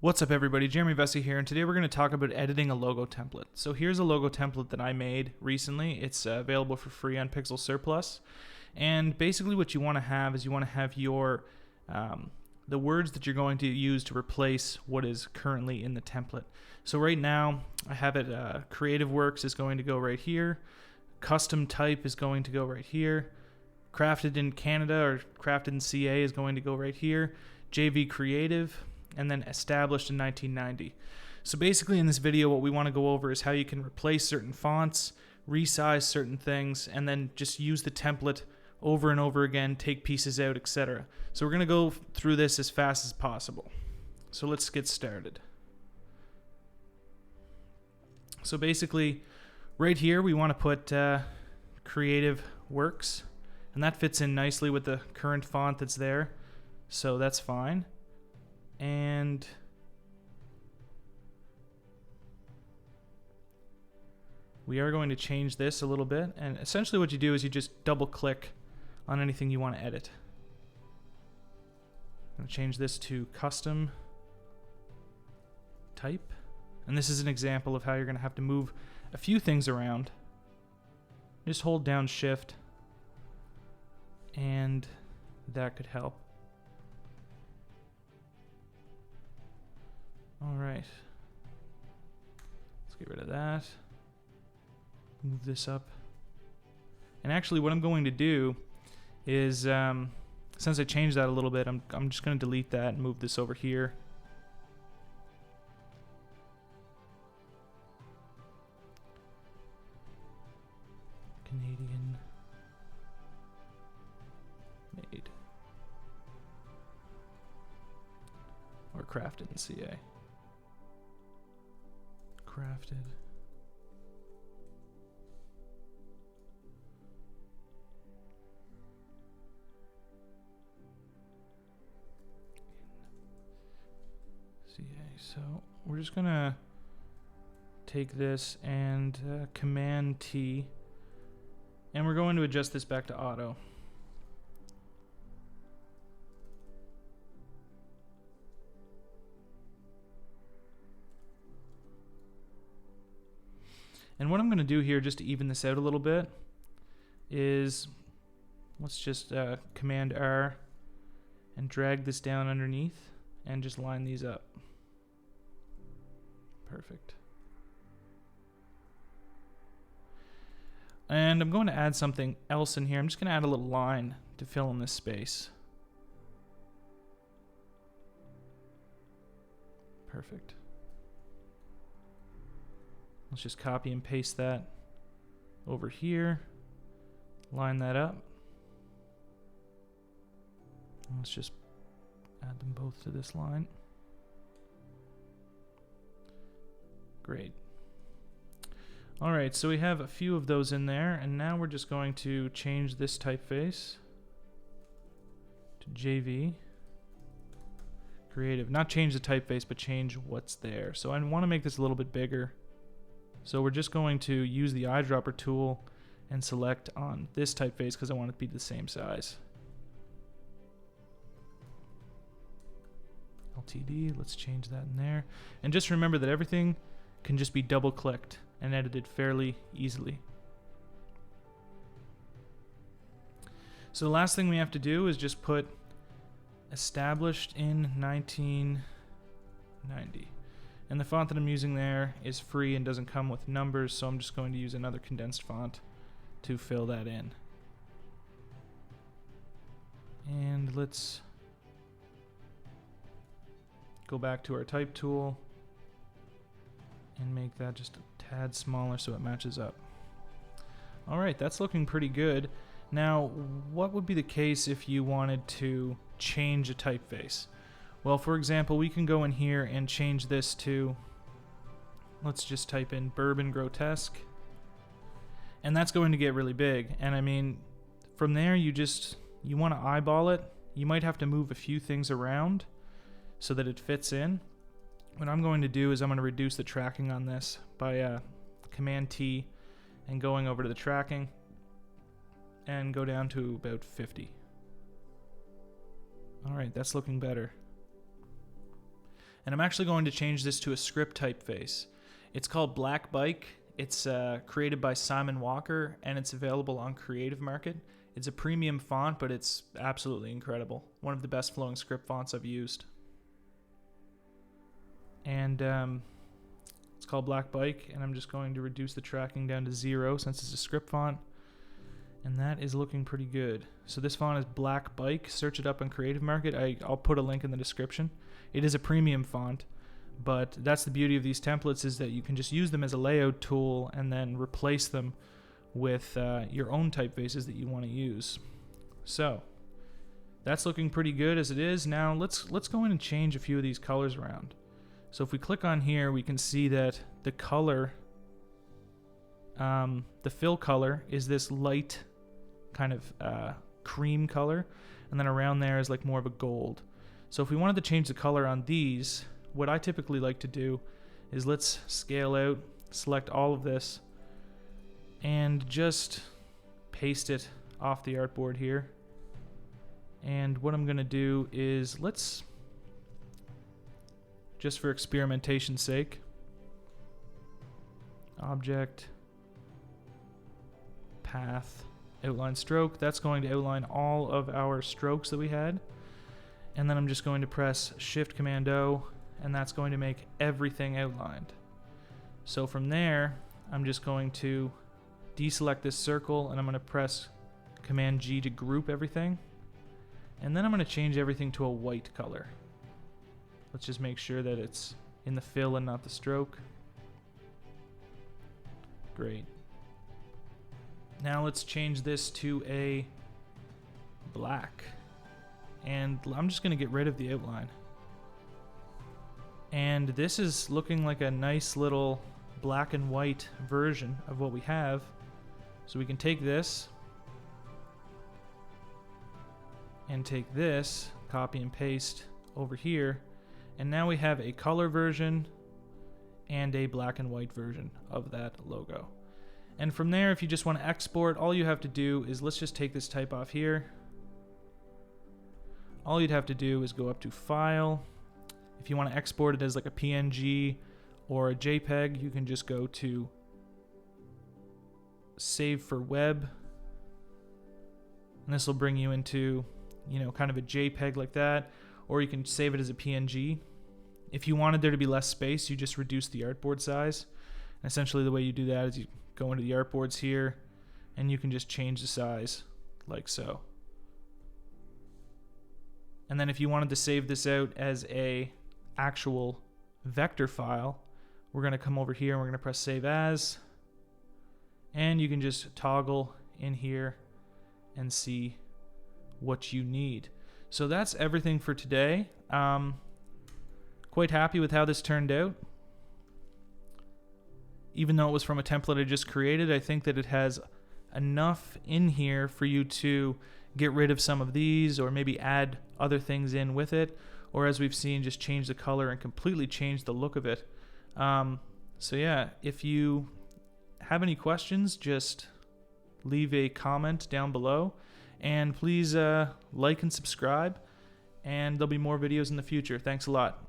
What's up everybody, Jeremy Vesey here, and today we're going to talk about editing a logo template. So here's a logo template that I made recently. It's available for free on Pixel Surplus. And basically what you want to have is you want to have your the words that you're going to use to replace what is currently in the template. So right now I have it Creative Works is going to go right here, Custom Type is going to go right here, Crafted in Canada or Crafted in CA is going to go right here, JV Creative, and then Established in 1990. So basically in this video what we want to go over is how you can replace certain fonts, resize certain things, and then just use the template over and over again, take pieces out, etc. So we're going to go through this as fast as possible. So let's get started. So basically right here we want to put Creative Works, and that fits in nicely with the current font that's there, so that's fine. And we are going to change this a little bit, and essentially what you do is you just double click on anything you want to edit. I'm going to change this to Custom Type, and this is an example of how you're going to have to move a few things around. Just hold down Shift and that could help. Alright, let's get rid of that, move this up, and actually what I'm going to do is, since I changed that a little bit, I'm just going to delete that and move this over here. Canadian made, or crafted in CA. Crafted. CA. So we're just gonna take this and Command T, and we're going to adjust this back to auto. And what I'm going to do here, just to even this out a little bit, is let's just Command R and drag this down underneath and just line these up. Perfect. And I'm going to add something else in here. I'm just going to add a little line to fill in this space. Perfect. Let's just copy and paste that over here, line that up. Let's just add them both to this line. Great. Alright, so we have a few of those in there, and now we're just going to change this typeface to JV Creative. Not change the typeface, but change what's there. So I want to make this a little bit bigger. So we're just going to use the eyedropper tool and select on this typeface because I want it to be the same size. LTD, let's change that in there. And just remember that everything can just be double clicked and edited fairly easily. So the last thing we have to do is just put Established in 1990. And the font that I'm using there is free and doesn't come with numbers, so I'm just going to use another condensed font to fill that in. And let's go back to our type tool and make that just a tad smaller so it matches up. Alright, that's looking pretty good. Now, what would be the case if you wanted to change a typeface? Well, for example, we can go in here and change this to, let's just type in Bourbon Grotesque, and that's going to get really big. And I mean, from there you want to eyeball it. You might have to move a few things around so that it fits in. What I'm going to do is I'm going to reduce the tracking on this by Command T and going over to the tracking and go down to about 50. Alright, that's looking better. And I'm actually going to change this to a script typeface. It's called Blackbike. It's created by Simon Walker, and it's available on Creative Market. It's a premium font, but it's absolutely incredible. One of the best flowing script fonts I've used. And it's called Blackbike, and I'm just going to reduce the tracking down to 0 since it's a script font. And that is looking pretty good. So this font is Blackbike. Search it up on Creative Market. I'll put a link in the description. It is a premium font, but that's the beauty of these templates, is that you can just use them as a layout tool and then replace them with your own typefaces that you want to use. So that's looking pretty good as it is. Now let's go in and change a few of these colors around. So if we click on here, we can see that the color, the fill color is this light kind of cream color, and then around there is like more of a gold. So if we wanted to change the color on these, what I typically like to do is let's scale out, select all of this, and just paste it off the artboard here. And what I'm going to do is let's, just for experimentation's sake, object, path, outline stroke. That's going to outline all of our strokes that we had. And then I'm just going to press Shift Command O, and that's going to make everything outlined. So from there, I'm just going to deselect this circle, and I'm going to press Command G to group everything. And then I'm going to change everything to a white color. Let's just make sure that it's in the fill and not the stroke. Great. Now let's change this to a black. And I'm just going to get rid of the outline. And this is looking like a nice little black and white version of what we have. So we can take this and take this, copy and paste over here, and now we have a color version and a black and white version of that logo. And from there, if you just want to export, all you have to do is, let's just take this type off here. All you'd have to do is go up to File. If you want to export it as like a PNG or a JPEG, you can just go to Save for Web. And this will bring you into, you know, kind of a JPEG like that. Or you can save it as a PNG. If you wanted there to be less space, you just reduce the artboard size. And essentially the way you do that is you go into the artboards here, and you can just change the size like so. And then if you wanted to save this out as a actual vector file, we're going to come over here and we're going to press Save As, and you can just toggle in here and see what you need. So that's everything for today. Quite happy with how this turned out. Even though it was from a template I just created, I think that it has enough in here for you to get rid of some of these, or maybe add other things in with it, or as we've seen, just change the color and completely change the look of it. So yeah, if you have any questions, just leave a comment down below, and please like and subscribe, and there'll be more videos in the future. Thanks a lot.